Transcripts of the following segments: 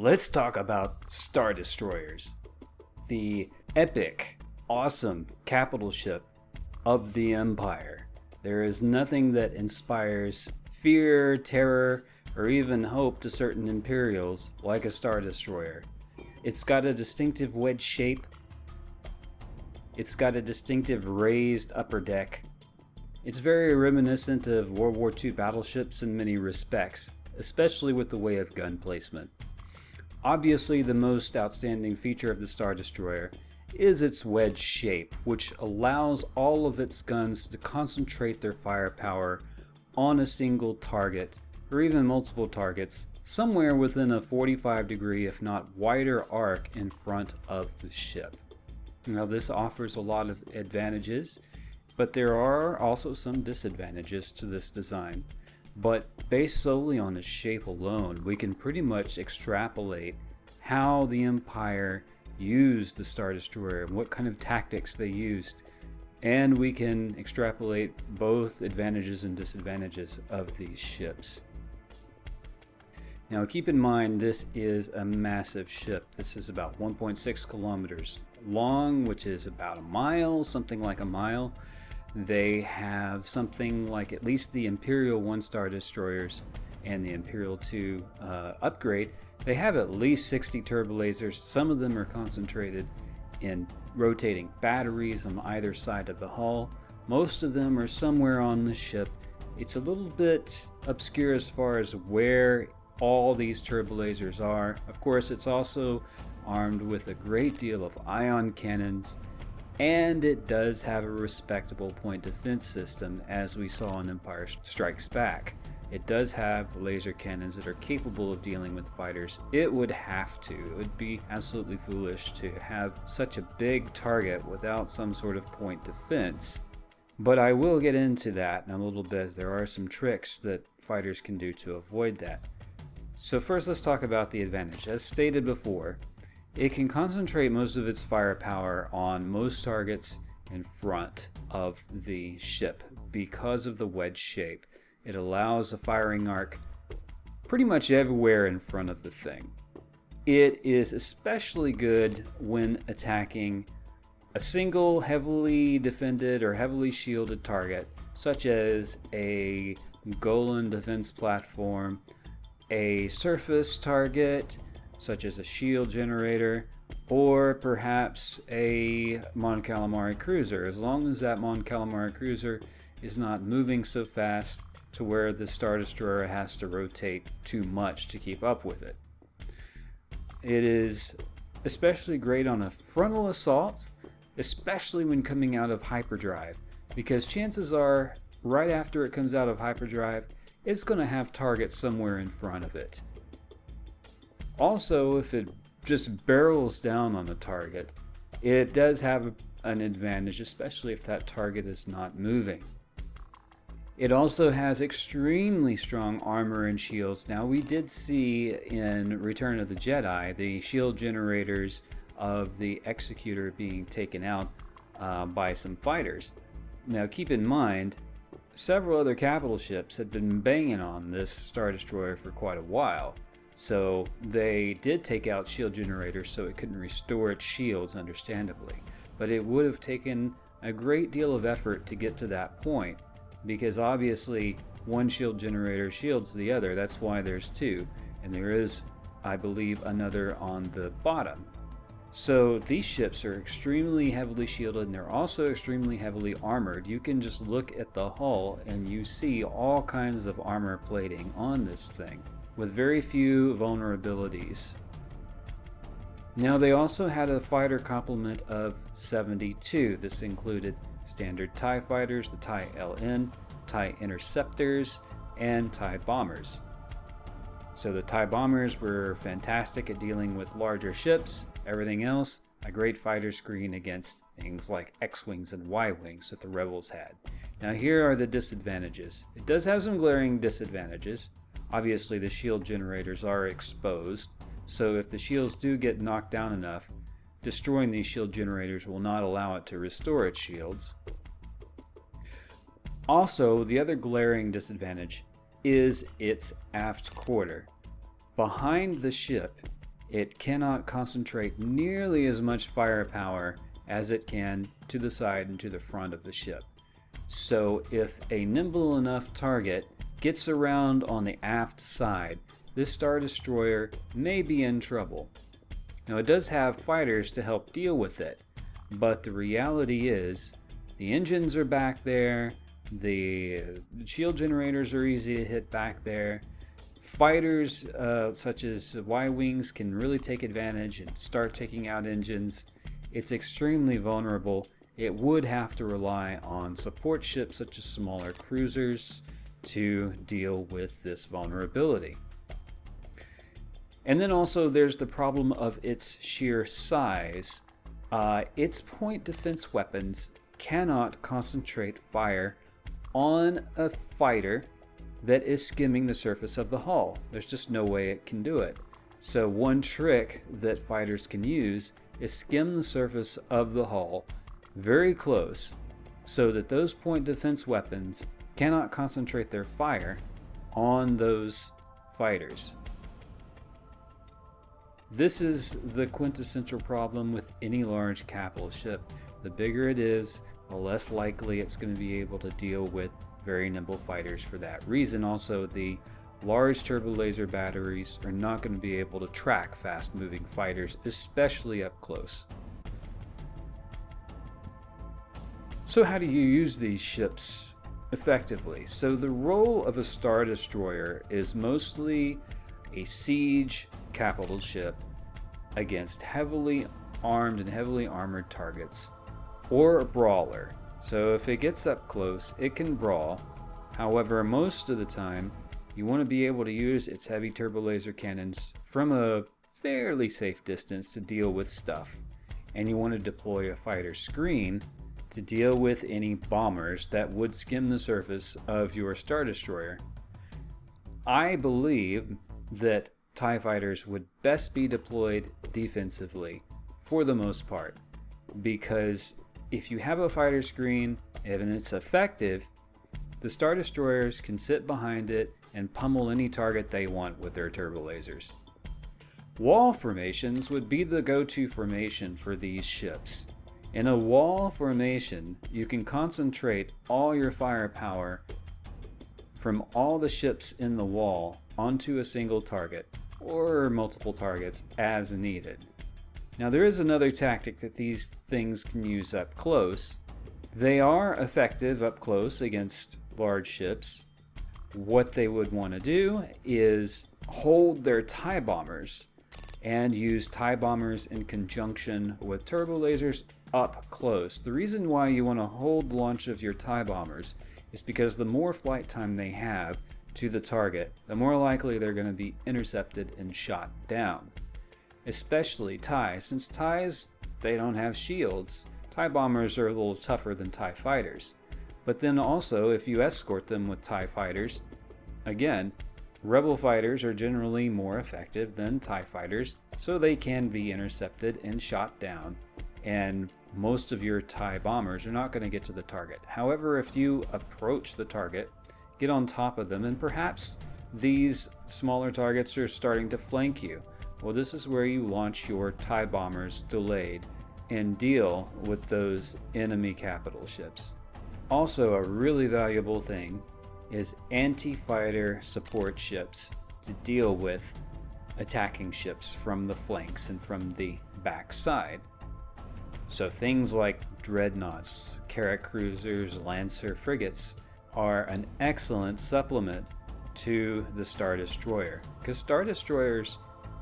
let's talk about Star Destroyers, the epic, awesome capital ship of the Empire. There is nothing that inspires fear, terror, or even hope to certain Imperials like a Star Destroyer. It's got a distinctive wedge shape. It's got a distinctive raised upper deck. It's very reminiscent of World War II battleships in many respects, especially with the way of gun placement. Obviously, the most outstanding feature of the Star Destroyer is its wedge shape, which allows all of its guns to concentrate their firepower on a single target, or even multiple targets, somewhere within a 45-degree, if not wider arc in front of the ship. Now, this offers a lot of advantages, but there are also some disadvantages to this design. But based solely on its shape alone, we can pretty much extrapolate how the Empire used the Star Destroyer and what kind of tactics they used. And we can extrapolate both advantages and disadvantages of these ships. Now keep in mind, this is a massive ship. This is about 1.6 kilometers long, which is about a mile, something like a mile. They have something like at least the Imperial 1 Star Destroyers and the Imperial 2 upgrade. They have at least 60 turbolasers. Some of them are concentrated in rotating batteries on either side of the hull. Most of them are somewhere on the ship. It's a little bit obscure as far as where all these turbolasers are. Of course, it's also armed with a great deal of ion cannons, and it does have a respectable point defense system, as we saw in Empire Strikes Back. It does have laser cannons that are capable of dealing with fighters. It would have to. It would be absolutely foolish to have such a big target without some sort of point defense. But I will get into that in a little bit. There are some tricks that fighters can do to avoid that. So first, let's talk about the advantage. As stated before, it can concentrate most of its firepower on most targets in front of the ship because of the wedge shape. It allows a firing arc pretty much everywhere in front of the thing. It is especially good when attacking a single heavily defended or heavily shielded target, such as a Golan defense platform, a surface target, such as a shield generator, or perhaps a Mon Calamari cruiser, as long as that Mon Calamari cruiser is not moving so fast to where the Star Destroyer has to rotate too much to keep up with it. It is especially great on a frontal assault, especially when coming out of hyperdrive, because chances are, right after it comes out of hyperdrive, it's going to have targets somewhere in front of it. Also, if it just barrels down on the target, it does have an advantage, especially if that target is not moving. It also has extremely strong armor and shields. Now, we did see in Return of the Jedi the shield generators of the Executor being taken out by some fighters. Now, keep in mind, several other capital ships had been banging on this Star Destroyer for quite a while. So they did take out shield generators so it couldn't restore its shields, understandably. But it would have taken a great deal of effort to get to that point, because obviously one shield generator shields the other. That's why there's two, and there is, I believe, another on the bottom. So these ships are extremely heavily shielded, and they're also extremely heavily armored. You can just look at the hull and you see all kinds of armor plating on this thing, with very few vulnerabilities. Now, they also had a fighter complement of 72. This included standard TIE fighters, the TIE LN, TIE Interceptors, and TIE Bombers. So the TIE Bombers were fantastic at dealing with larger ships. Everything else, a great fighter screen against things like X-Wings and Y-Wings that the Rebels had. Now, here are the disadvantages. It does have some glaring disadvantages. Obviously, the shield generators are exposed, so if the shields do get knocked down enough, destroying these shield generators will not allow it to restore its shields. Also, the other glaring disadvantage is its aft quarter. Behind the ship it cannot concentrate nearly as much firepower as it can to the side and to the front of the ship. So if a nimble enough target gets around on the aft side, this Star Destroyer may be in trouble. Now it does have fighters to help deal with it, but the reality is the engines are back there, the shield generators are easy to hit back there. Fighters such as Y-Wings can really take advantage and start taking out engines. It's extremely vulnerable. It would have to rely on support ships such as smaller cruisers to deal with this vulnerability. And then also there's the problem of its sheer size. Its point defense weapons cannot concentrate fire on a fighter that is skimming the surface of the hull. There's just no way it can do it. So one trick that fighters can use is skim the surface of the hull very close so that those point defense weapons cannot concentrate their fire on those fighters. This is the quintessential problem with any large capital ship. The bigger it is, the less likely it's going to be able to deal with very nimble fighters for that reason. Also, the large turbo laser batteries are not going to be able to track fast moving fighters, especially up close. So how do you use these ships effectively? So the role of a Star Destroyer is mostly a siege capital ship against heavily armed and heavily armored targets, or a brawler. So if it gets up close, it can brawl. However, most of the time, you want to be able to use its heavy turbo laser cannons from a fairly safe distance to deal with stuff. And you want to deploy a fighter screen to deal with any bombers that would skim the surface of your Star Destroyer. I believe that TIE fighters would best be deployed defensively for the most part, because if you have a fighter screen and it's effective, the Star Destroyers can sit behind it and pummel any target they want with their turbo lasers. Wall formations would be the go-to formation for these ships. In a wall formation, you can concentrate all your firepower from all the ships in the wall onto a single target, or multiple targets as needed. Now there is another tactic that these things can use up close. They are effective up close against large ships. What they would want to do is hold their TIE bombers and use TIE bombers in conjunction with turbo lasers up close. The reason why you want to hold the launch of your TIE bombers is because the more flight time they have to the target, the more likely they're going to be intercepted and shot down. Especially TIE, since TIEs, they don't have shields. TIE bombers are a little tougher than TIE fighters. But then also, if you escort them with TIE fighters, again, Rebel fighters are generally more effective than TIE fighters, so they can be intercepted and shot down, and most of your TIE bombers are not going to get to the target. However, if you approach the target, get on top of them, and perhaps these smaller targets are starting to flank you, well, this is where you launch your TIE bombers delayed and deal with those enemy capital ships. Also, a really valuable thing is anti-fighter support ships to deal with attacking ships from the flanks and from the back side. So things like dreadnoughts, Carrack cruisers, Lancer frigates are an excellent supplement to the Star Destroyer, because Star Destroyers,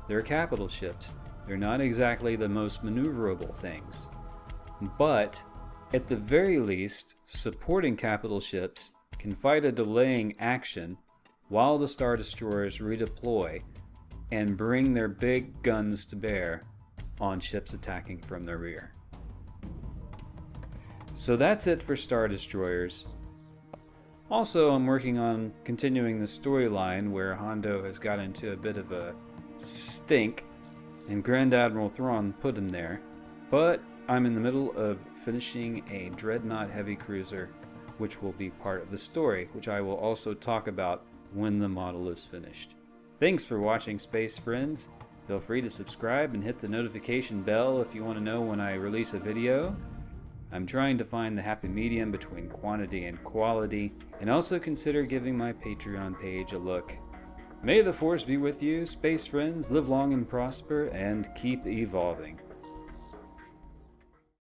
they're capital ships. They're not exactly the most maneuverable things, but at the very least, supporting capital ships can fight a delaying action while the Star Destroyers redeploy and bring their big guns to bear on ships attacking from the rear. So that's it for Star Destroyers. Also, I'm working on continuing the storyline where Hondo has got into a bit of a stink and Grand Admiral Thrawn put him there, but I'm in the middle of finishing a Dreadnought heavy cruiser, which will be part of the story, which I will also talk about when the model is finished. Thanks for watching, space friends. Feel free to subscribe and hit the notification bell if you want to know when I release a video. I'm trying to find the happy medium between quantity and quality, and also consider giving my Patreon page a look. May the Force be with you, space friends, live long and prosper, and keep evolving.